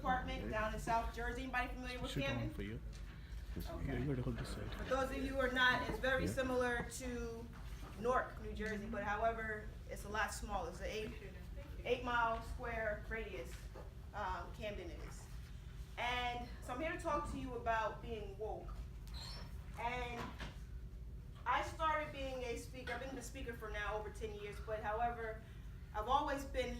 department down in South Jersey. Anybody familiar with Seton Camden? for you. Okay. Yeah, you gotta hold this side. For those of you who are not, it's very Yeah. similar to Newark, New Jersey, but however, it's a lot smaller. It's an 8 mile square radius, Camden is. And so I'm here to talk to you about being woke. And I started being a speaker. I've been a speaker for now over 10 years, but however, I've always been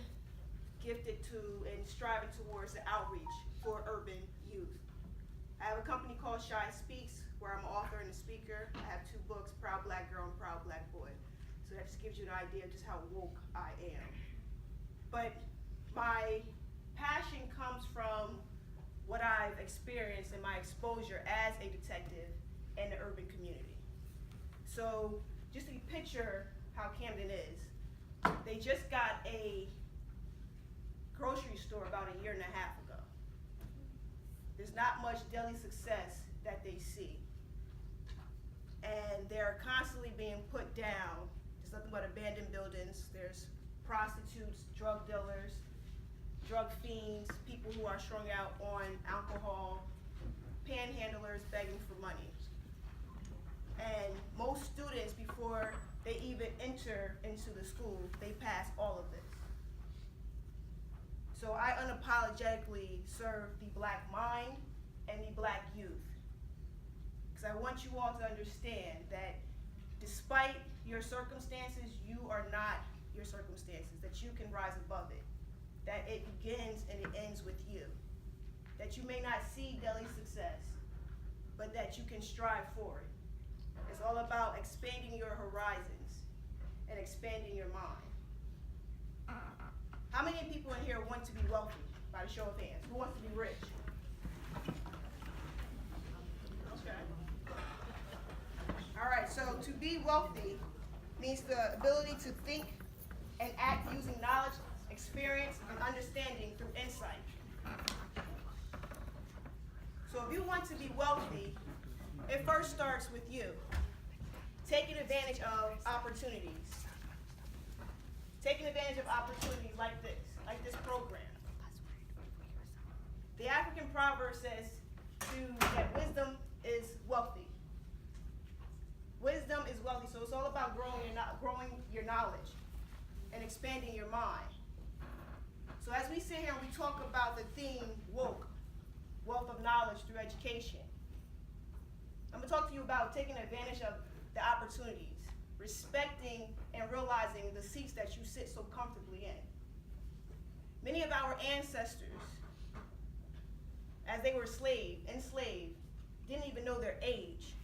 gifted to and striving towards the outreach for urban youth. I have a company called Shy Speaks, where I'm an author and a speaker. I have 2 books, Proud Black Girl and Proud Black Boy. So that just gives you an idea of just how woke I am. But my passion comes from what I've experienced in my exposure as a detective in the urban community. So just to picture how Camden is, they just got a grocery store about a 1.5 years ago. There's not much daily success that they see. And they're constantly being put down. There's nothing but abandoned buildings. There's prostitutes, drug dealers, drug fiends, people who are strung out on alcohol, panhandlers begging for money. And most students, before they even enter into the school, they pass all of this. So I unapologetically serve the black mind and the black youth. Because I want you all to understand that despite your circumstances, you are not your circumstances, that you can rise above it, that it begins and it ends with you, that you may not see daily success, but that you can strive for it. It's all about expanding your horizons and expanding your mind. How many people in here want to be wealthy? By the show of hands. Who wants to be rich? Okay. All right, so to be wealthy means the ability to think and act using knowledge, experience, and understanding through insight. So if you want to be wealthy, it first starts with you. Taking advantage of opportunities. Taking advantage of opportunities like this program. The African proverb says that wisdom is wealthy. Wisdom is wealthy, so it's all about growing your knowledge and expanding your mind. So as we sit here and we talk about the theme woke, wealth of knowledge through education, I'm going to talk to you about taking advantage of the opportunities, respecting and realizing the seats that you sit so comfortably in. Many of our ancestors, as they were enslaved, didn't even know their age.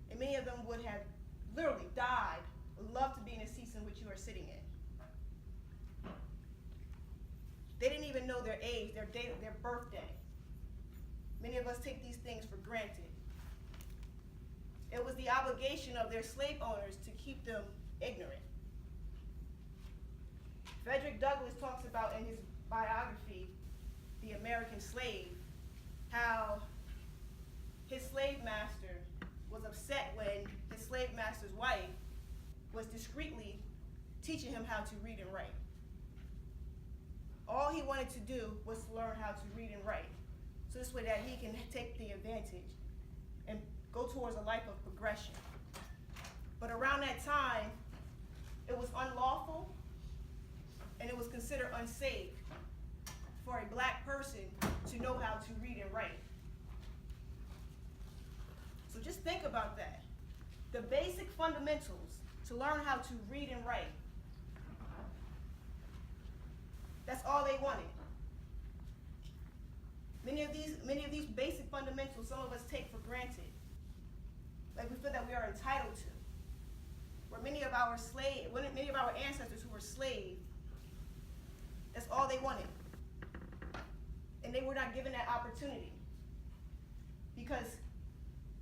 And many of them would have literally died, would love to be in the seats in which you are sitting in. They didn't even know their age, their birthday. Many of us take these things for granted. It was the obligation of their slave owners to keep them ignorant. Frederick Douglass talks about in his biography, The American Slave, how his slave master was upset when his slave master's wife was discreetly teaching him how to read and write. All he wanted to do was to learn how to read and write, so this way that he can take the advantage and go towards a life of progression. But around that time, it was unlawful and it was considered unsafe for a black person to know how to read and write. So just think about that. The basic fundamentals to learn how to read and write. That's all they wanted. Many of these basic fundamentals some of us take for granted. Like we feel that we are entitled to. Where many of our ancestors who were slaves, that's all they wanted. And they were not given that opportunity. Because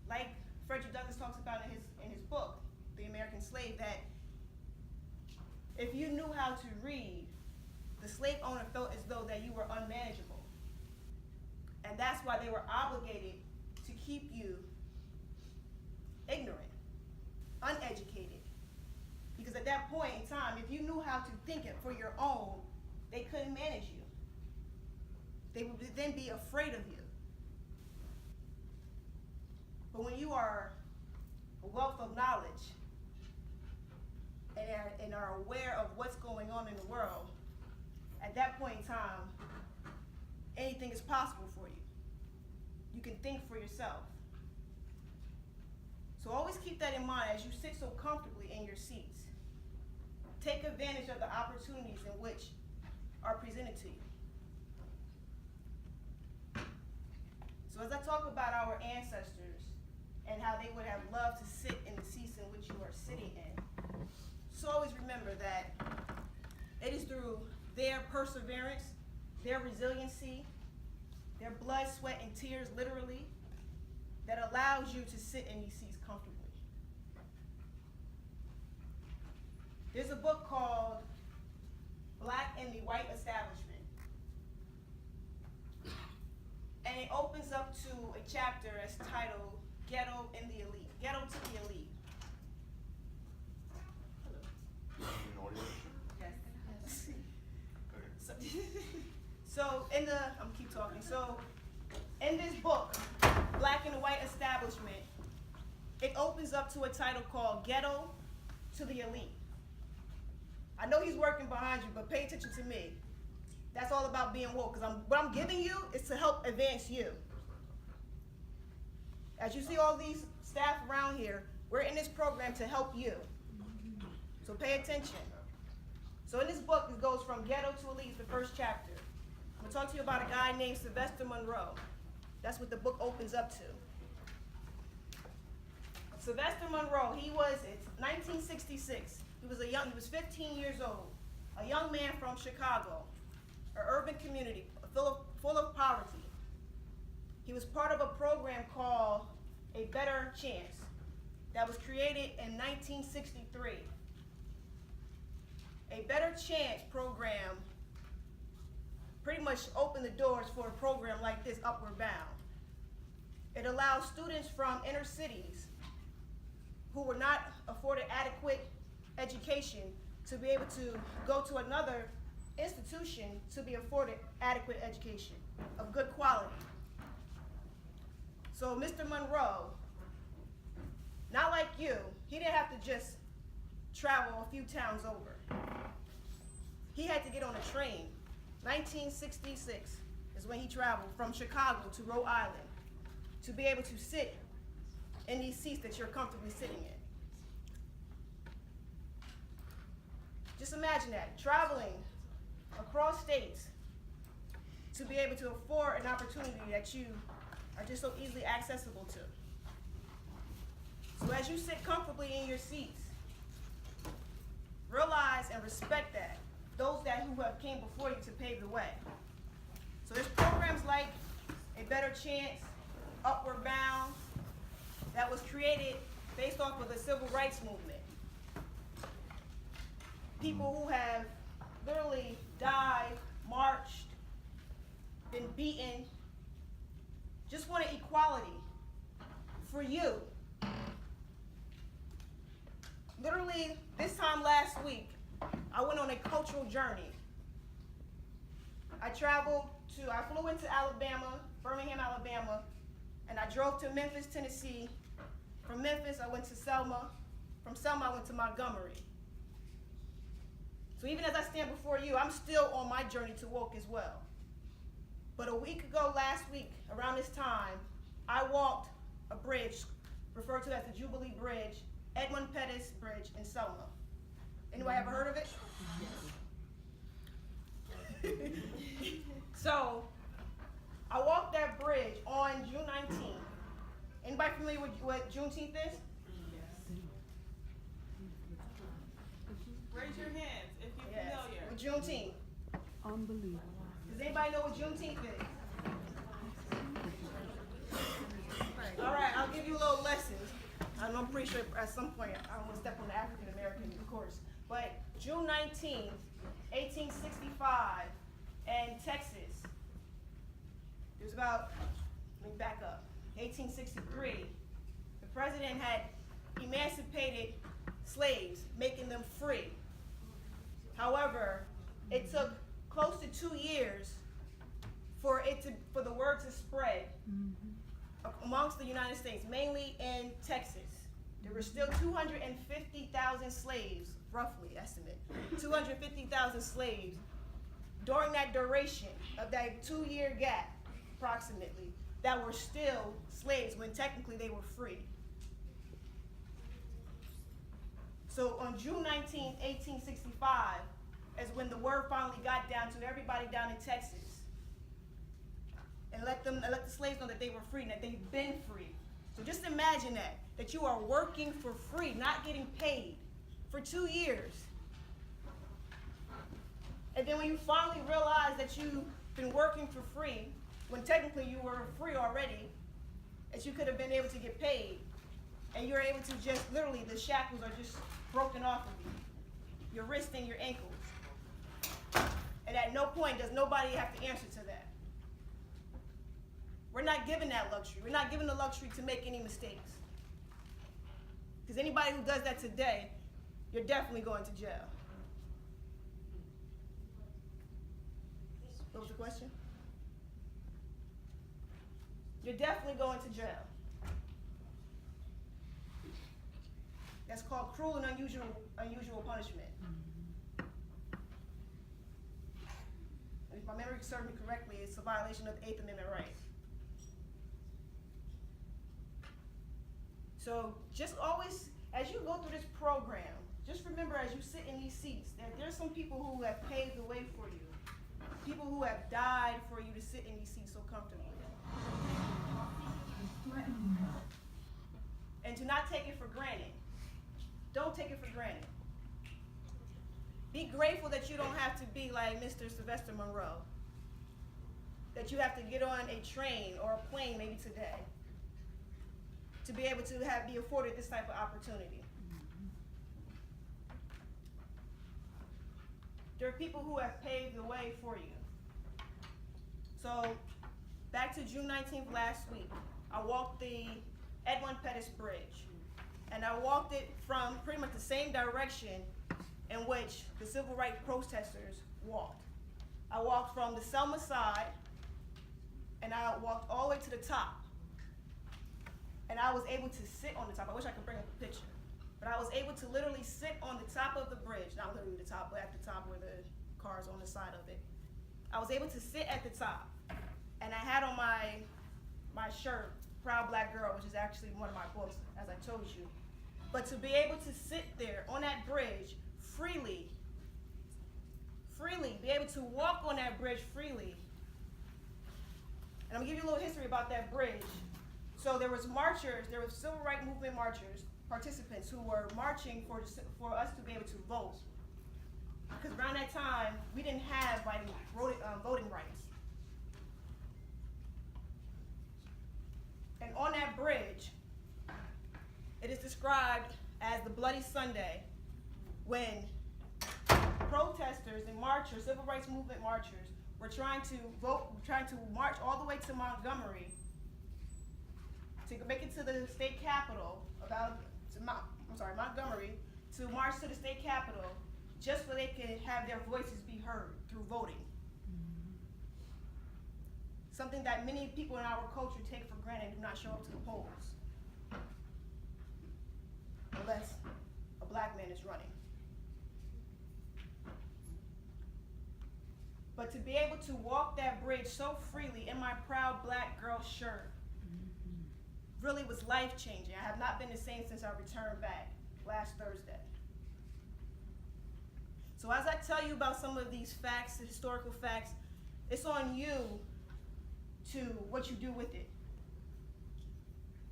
like Frederick Douglass talks about in his book, The American Slave, that if you knew how to read, the slave owner felt as though that you were unmanageable. And that's why they were obligated to keep you ignorant, uneducated. Because at that point in time, if you knew how to think it for your own, they couldn't manage you. they would then be afraid of you. But when you are a wealth of knowledge and are aware of what's going on in the world, at that point in time, anything is possible for you. You can think for yourself. So always keep that in mind as you sit so comfortably in your seats. Take advantage of the opportunities in which are presented to you. So as I talk about our ancestors and how they would have loved to sit in the seats in which you are sitting in, so always remember that it is through their perseverance, their resiliency, their blood, sweat, and tears, literally, that allows you to sit in these seats comfortably. There's a book called Black in the White Establishment. And it opens up to a chapter as titled Ghetto in the Elite. Ghetto to the Elite. So in the, I'm keep talking. So in this book, Black in the White Establishment, it opens up to a title called Ghetto to the Elite. I know he's working behind you, but pay attention to me. That's all about being woke, because what I'm giving you is to help advance you. As you see all these staff around here, we're in this program to help you. So pay attention. So in this book, it goes from Ghetto to Elite, the first chapter. I'm going to talk to you about a guy named Sylvester Monroe. That's what the book opens up to. Sylvester Monroe, it's 1966. He was 15 years old, a young man from Chicago, an urban community full of poverty. He was part of a program called A Better Chance that was created in 1963. A Better Chance program pretty much opened the doors for a program like this, Upward Bound. It allows students from inner cities who were not afforded adequate education to be able to go to another institution to be afforded adequate education of good quality. So Mr. Monroe, not like you, he didn't have to just travel a few towns over. He had to get on a train. 1966 is when he traveled from Chicago to Rhode Island to be able to sit in these seats that you're comfortably sitting in. Just imagine that, traveling across states to be able to afford an opportunity that you are just so easily accessible to. So as you sit comfortably in your seats, realize and respect that, those who have came before you to pave the way. So there's programs like A Better Chance, Upward Bound, that was created based off of the civil rights movement. People who have literally died, marched, been beaten, just wanted equality for you. Literally, this time last week, I went on a cultural journey. I flew into Alabama, Birmingham, Alabama, and I drove to Memphis, Tennessee. From Memphis, I went to Selma. From Selma, I went to Montgomery. So even as I stand before you, I'm still on my journey to woke as well. But a week ago, last week, around this time, I walked a bridge referred to as the Jubilee Bridge, Edmund Pettus Bridge in Selma. Anybody ever heard of it? So, I walked that bridge on June 19th. Anybody familiar with what Juneteenth is? Raise your hands if you're familiar. With Juneteenth. Unbelievable. Does anybody know what Juneteenth is? All right, I'll give you a little lesson. I'm pretty sure at some point I don't want to step on the African American, of course. But June 19th, 1865, in Texas, there's about, let me back up, 1863, the president had emancipated slaves, making them free. However, it took close to 2 years for the word to spread amongst the United States, mainly in Texas. There were still 250,000 slaves, roughly estimate, 250,000 slaves during that duration of that 2-year gap, approximately, that were still slaves when technically they were free. So on June 19, 1865, is when the word finally got down to everybody down in Texas, and let the slaves know that they were free and that they've been free. So just imagine that you are working for free, not getting paid for 2 years. And then when you finally realize that you've been working for free, when technically you were free already, that you could have been able to get paid, and you're able to just literally, the shackles are just broken off of you, your wrists and your ankles. And at no point does nobody have to answer to that. We're not given that luxury. We're not given the luxury to make any mistakes. Because anybody who does that today, you're definitely going to jail. What was the question? You're definitely going to jail. That's called cruel and unusual punishment. If my memory serves me correctly, it's a violation of the 8th Amendment right. So just always, as you go through this program, just remember as you sit in these seats that there's some people who have paved the way for you. People who have died for you to sit in these seats so comfortably. And to not take it for granted. Don't take it for granted. Be grateful that you don't have to be like Mr. Sylvester Monroe. That you have to get on a train or a plane maybe today to be able to be afforded this type of opportunity. There are people who have paved the way for you. So, back to June 19th last week, I walked the Edwin Pettus Bridge. And I walked it from pretty much the same direction in which the civil rights protesters walked. I walked from the Selma side, and I walked all the way to the top. And I was able to sit on the top. I wish I could bring up a picture. But I was able to literally sit on the top of the bridge. Not literally the top, but at the top where the car's on the side of it. I was able to sit at the top. And I had on my shirt, Proud Black Girl, which is actually one of my books, as I told you. But to be able to sit there on that bridge freely, be able to walk on that bridge freely. And I'm gonna give you a little history about that bridge. So there was marchers, there were civil rights movement marchers, participants who were marching for us to be able to vote. Because around that time, we didn't have voting rights. And on that bridge, it is described as the Bloody Sunday, when protesters and marchers, civil rights movement marchers, were trying to march all the way to Montgomery to make it to the state capitol, Montgomery, to march to the state capitol, just so they could have their voices be heard through voting. Something that many people in our culture take for granted and do not show up to the polls, unless a black man is running. But to be able to walk that bridge so freely in my Proud Black Girl shirt really was life-changing. I have not been the same since I returned back last Thursday. So as I tell you about some of these facts, the historical facts, it's on you to what you do with it.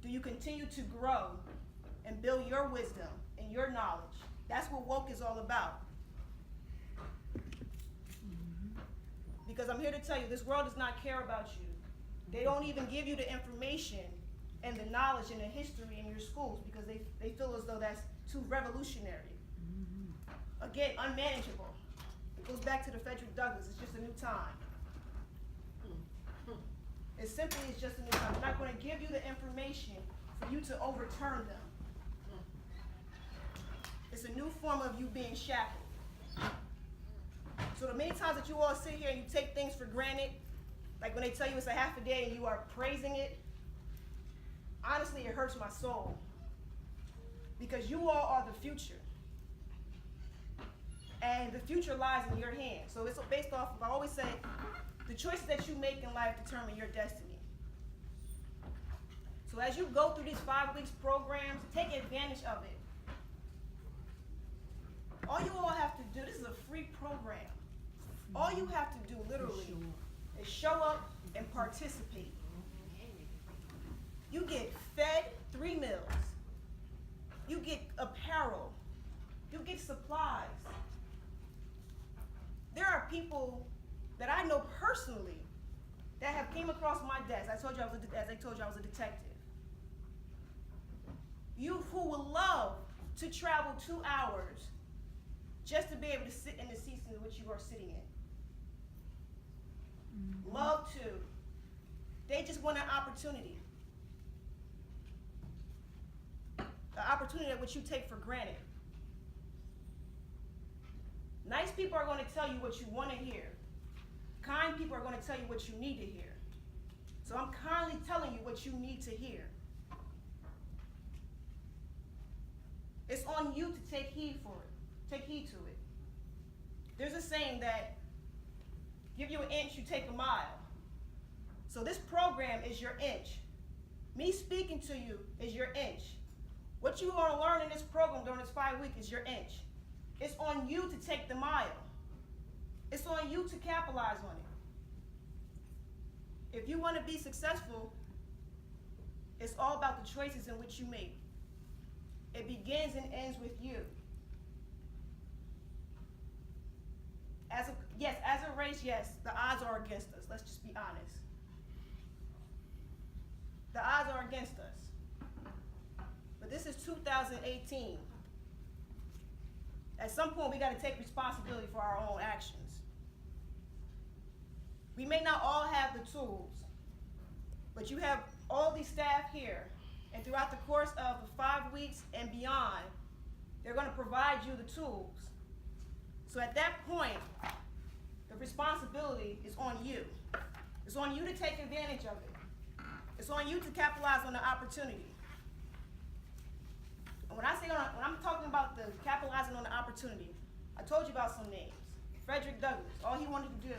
Do you continue to grow and build your wisdom and your knowledge? That's what woke is all about. Because I'm here to tell you, this world does not care about you. They don't even give you the information and the knowledge and the history in your schools because they feel as though that's too revolutionary. Again, unmanageable. It goes back to the Frederick Douglass. It's just a new time. It simply is just a new time. They're not going to give you the information for you to overturn them. It's a new form of you being shackled. So the many times that you all sit here and you take things for granted, Like when they tell you it's a half a day and you are praising it, honestly, it hurts my soul. Because you all are the future. And the future lies in your hands. So it's based off of, I always say, the choices that you make in life determine your destiny. So as you go through these 5 weeks programs, take advantage of it. All you all have to do, this is a free program. All you have to do literally is show up and participate. You get fed 3 meals. You get apparel. You get supplies. There are people that I know personally that have came across my desk. As I told you, I was a detective. You who would love to travel 2 hours just to be able to sit in the seats in which you are sitting in. Mm-hmm. Love to. They just want an opportunity. The opportunity that which you take for granted. Nice people are going to tell you what you want to hear. Kind people are going to tell you what you need to hear. So I'm kindly telling you what you need to hear. It's on you to take heed for it. Take heed to it. There's a saying that give you an inch, you take a mile. So this program is your inch. Me speaking to you is your inch. What you are going to learn in this program during this 5 weeks is your inch. It's on you to take the mile. It's on you to capitalize on it. If you want to be successful, it's all about the choices in which you make. It begins and ends with you. As a race, yes, the odds are against us. Let's just be honest. The odds are against us. But this is 2018. At some point, we got to take responsibility for our own actions. We may not all have the tools, but you have all these staff here, and throughout the course of the 5 weeks and beyond, they're going to provide you the tools. So at that point, the responsibility is on you. It's on you to take advantage of it. It's on you to capitalize on the opportunity. And when I'm talking about the capitalizing on the opportunity, I told you about some names. Frederick Douglass, all he wanted to do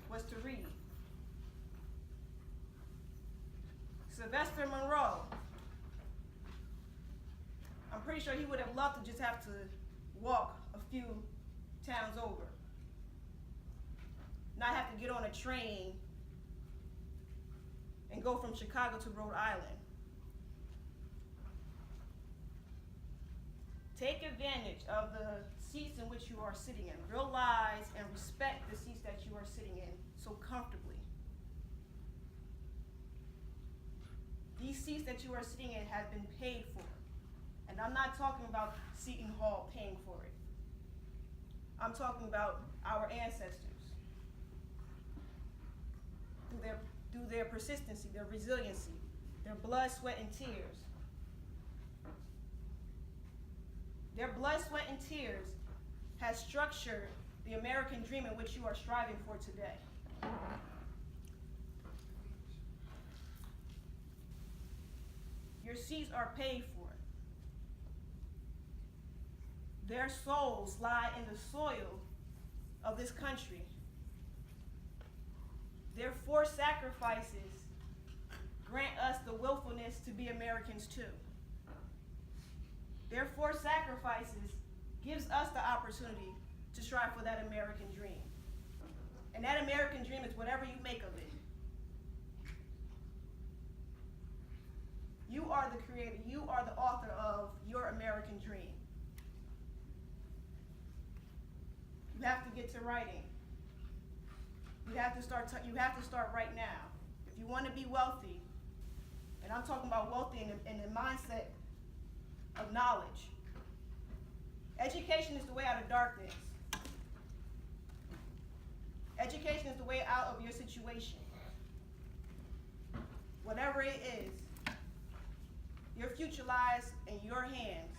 was to read. Sylvester Monroe, I'm pretty sure he would have loved to just have to walk a few towns over. Not have to get on a train and go from Chicago to Rhode Island. Take advantage of the seats in which you are sitting in. Realize and respect the seats that you are sitting in so comfortably. These seats that you are sitting in have been paid for. And I'm not talking about Seton Hall paying for it. I'm talking about our ancestors. Through their persistency, their resiliency, their blood, sweat, and tears. Their blood, sweat, and tears has structured the American dream in which you are striving for today. Your seats are paid for. Their souls lie in the soil of this country. Their forced sacrifices grant us the willfulness to be Americans too. Their forced sacrifices gives us the opportunity to strive for that American dream. And that American dream is whatever you make of it. You are the creator. You are the author of your American dream. You have to get to writing. You have to start right now. If you want to be wealthy, and I'm talking about wealthy in the mindset of knowledge. Education is the way out of darkness. Education is the way out of your situation. Whatever it is, your future lies in your hands.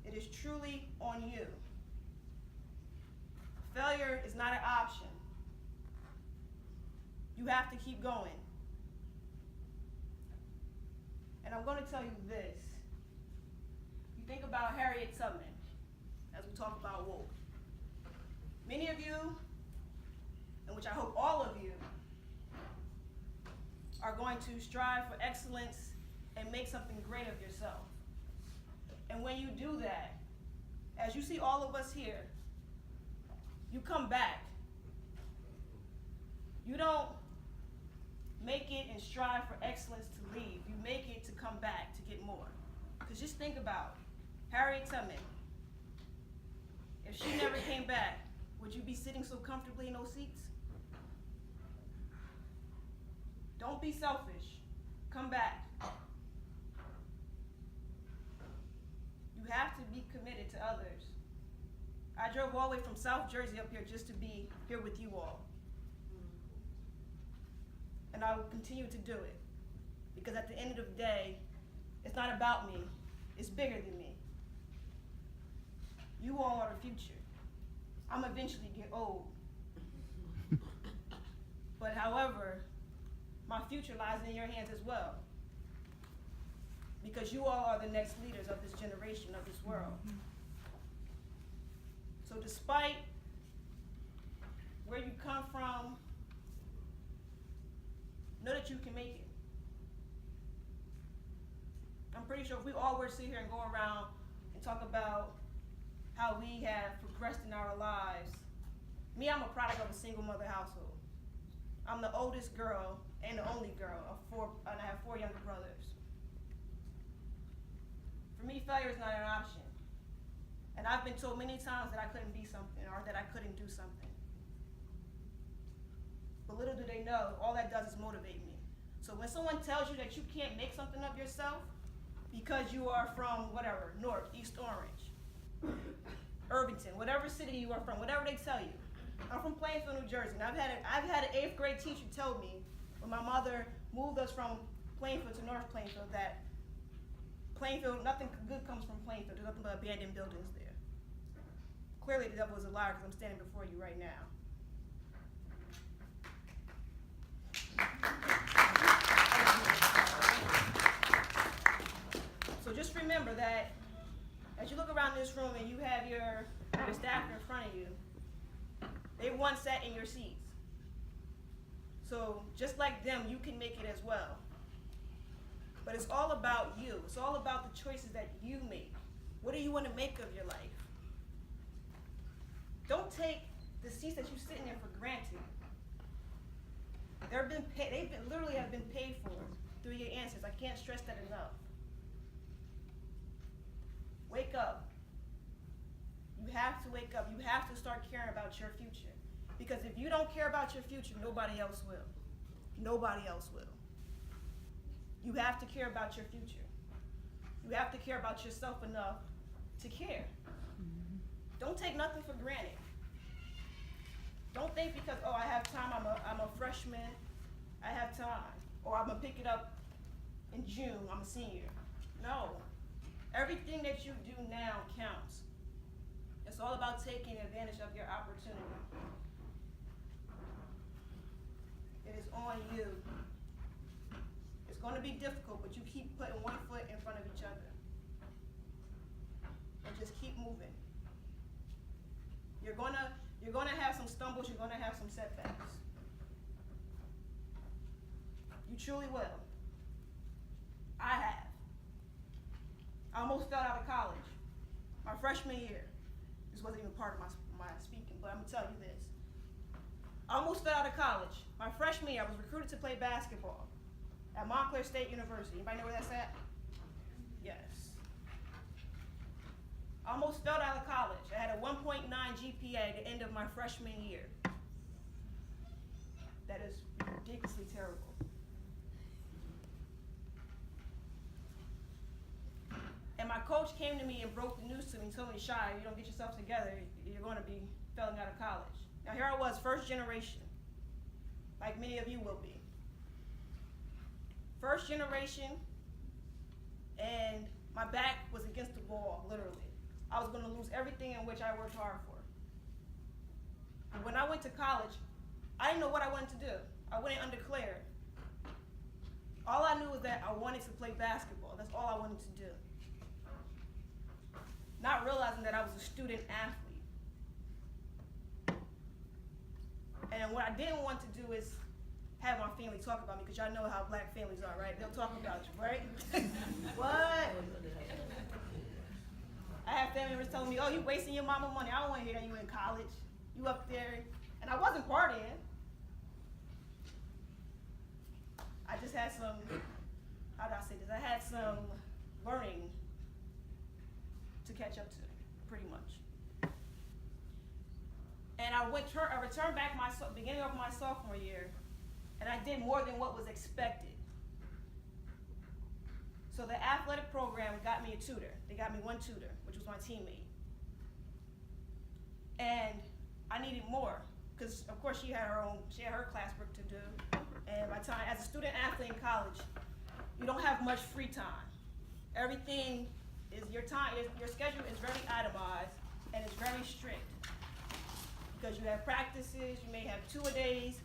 It is truly on you. Failure is not an option. You have to keep going. And I'm going to tell you this. You think about Harriet Tubman as we talk about woke. Many of you, and which I hope all of you, are going to strive for excellence and make something great of yourself. And when you do that, as you see all of us here, you come back. You don't make it and strive for excellence to leave. You make it to come back to get more. Because just think about Harriet Tubman. If she never came back, would you be sitting so comfortably in those seats? Don't be selfish. Come back. You have to be committed to others. I drove all the way from South Jersey up here just to be here with you all. And I will continue to do it. Because at the end of the day, it's not about me. It's bigger than me. You all are the future. I'm eventually get old. But however, my future lies in your hands as well. Because you all are the next leaders of this generation, of this world. So despite where you come from, know that you can make it. I'm pretty sure if we all were to sit here and go around and talk about how we have progressed in our lives. Me, I'm a product of a single mother household. I'm the oldest girl and the only girl of four, and I have 4 younger brothers. For me, failure is not an option. And I've been told many times that I couldn't be something or that I couldn't do something. But little do they know, all that does is motivate me. So when someone tells you that you can't make something of yourself because you are from whatever, North, East Orange, Irvington, whatever city you are from, whatever they tell you. I'm from Plainfield, New Jersey, and I've had an 8th grade teacher tell me when my mother moved us from Plainfield to North Plainfield that Plainfield, nothing good comes from Plainfield. There's nothing but abandoned buildings there. Clearly the devil is a liar because I'm standing before you right now. So just remember that as you look around this room and you have your staff in front of you, they once sat in your seats. So just like them, you can make it as well. But it's all about you. It's all about the choices that you make. What do you want to make of your life? Don't take the seats that you're sitting in for granted. They literally have been paid for through your ancestors. I can't stress that enough. Wake up. You have to wake up. You have to start caring about your future. Because if you don't care about your future, nobody else will. Nobody else will. You have to care about your future. You have to care about yourself enough to care. Don't take nothing for granted. Don't think because, oh, I have time, I'm a freshman, I have time. Or I'm going to pick it up in June, I'm a senior. No. Everything that you do now counts. It's all about taking advantage of your opportunity. It is on you. It's going to be difficult, but you keep putting one foot in front of each other. And just keep moving. You're gonna have some stumbles, you're gonna have some setbacks. You truly will. I have. I almost fell out of college. My freshman year. This wasn't even part of my speaking, but I'm gonna tell you this. I almost fell out of college. My freshman year, I was recruited to play basketball at Montclair State University. Anybody know where that's at? Yes. I almost failed out of college. I had a 1.9 GPA at the end of my freshman year. That is ridiculously terrible. And my coach came to me and broke the news to me and told me, Shy, if you don't get yourself together, you're going to be failing out of college. Now here I was, first generation, like many of you will be. First generation, and my back was against the wall, literally. I was going to lose everything in which I worked hard for. And when I went to college, I didn't know what I wanted to do. I went and undeclared. All I knew was that I wanted to play basketball. That's all I wanted to do. Not realizing that I was a student athlete. And what I didn't want to do is have my family talk about me, because y'all know how black families are, right? They'll talk about you, right? What? I have family members telling me, oh, you wasting your mama money. I don't want to hear that you in college. You up there. And I wasn't partying. I just had some, how do I say this? I had some learning to catch up to, pretty much. And I returned back beginning of my sophomore year, and I did more than what was expected. So the athletic program got me a tutor. They got me one tutor, which was my teammate. And I needed more, because of course she had her classwork to do. And by the time, as a student athlete in college, you don't have much free time. Everything is your schedule is very itemized and it's very strict. Because you have practices, you may have 2-a-days.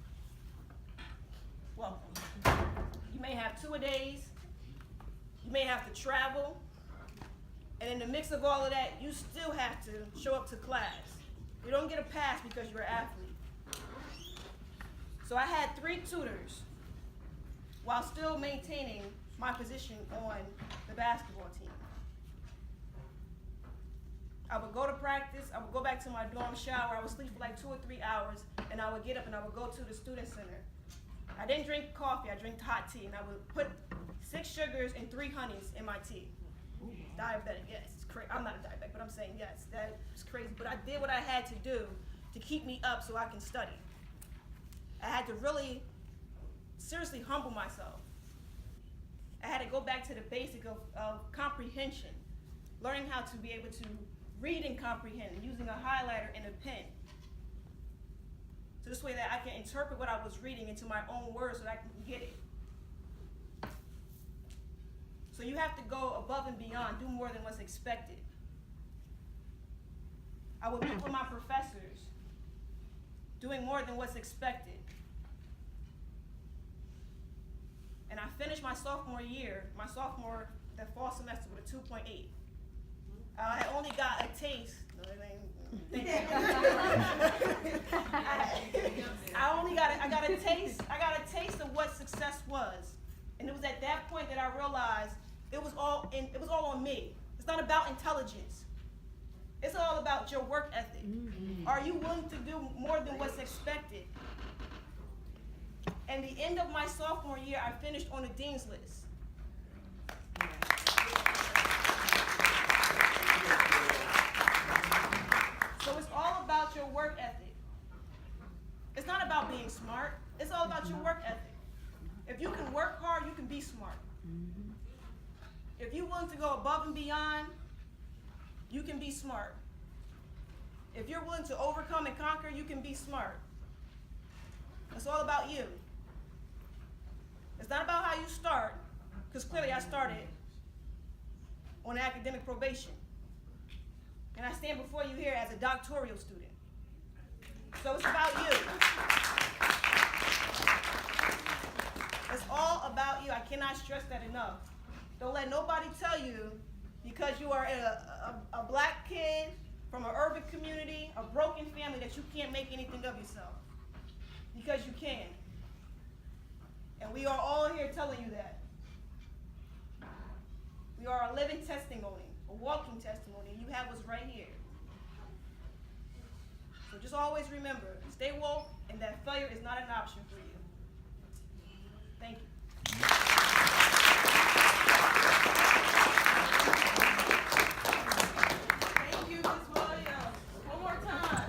Well, you may have 2-a-days. You may have to travel. And in the mix of all of that, you still have to show up to class. You don't get a pass because you're an athlete. So I had 3 tutors while still maintaining my position on the basketball team. I would go to practice, I would go back to my dorm shower, I would sleep for like 2 or 3 hours, and I would get up and I would go to the student center. I didn't drink coffee, I drank hot tea, and I would put 6 sugars and 3 honeys in my tea. Diabetic, yes, it's crazy. I'm not a diabetic, but I'm saying yes, that's crazy. But I did what I had to do to keep me up so I can study. I had to really seriously humble myself. I had to go back to the basic of comprehension, learning how to be able to read and comprehend, using a highlighter and a pen. So this way that I can interpret what I was reading into my own words so that I can get it. So you have to go above and beyond, do more than what's expected. I would meet with my professors, doing more than what's expected. And I finished my sophomore year, that fall semester, with a 2.8. I only got a taste. I got a taste of what success was, and it was at that point that I realized it was all on me. It's not about intelligence. It's all about your work ethic. Are you willing to do more than what's expected? And the end of my sophomore year, I finished on the dean's list. So it's all about your work ethic. It's not about being smart. It's all about your work ethic. If you can work hard, you can be smart. If you're willing to go above and beyond, you can be smart. If you're willing to overcome and conquer, you can be smart. It's all about you. It's not about how you start, because clearly I started on academic probation. And I stand before you here as a doctoral student. So it's about you. It's all about you. I cannot stress that enough. Don't let nobody tell you, because you are a black kid from an urban community, a broken family, that you can't make anything of yourself. Because you can. And we are all here telling you that. We are a living testimony, a walking testimony, and you have us right here. So just always remember, stay woke, and that failure is not an option for you. Thank you. Thank you, Ms. Williams. One more time.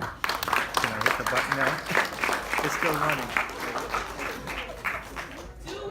Can I hit the button now? It's still running.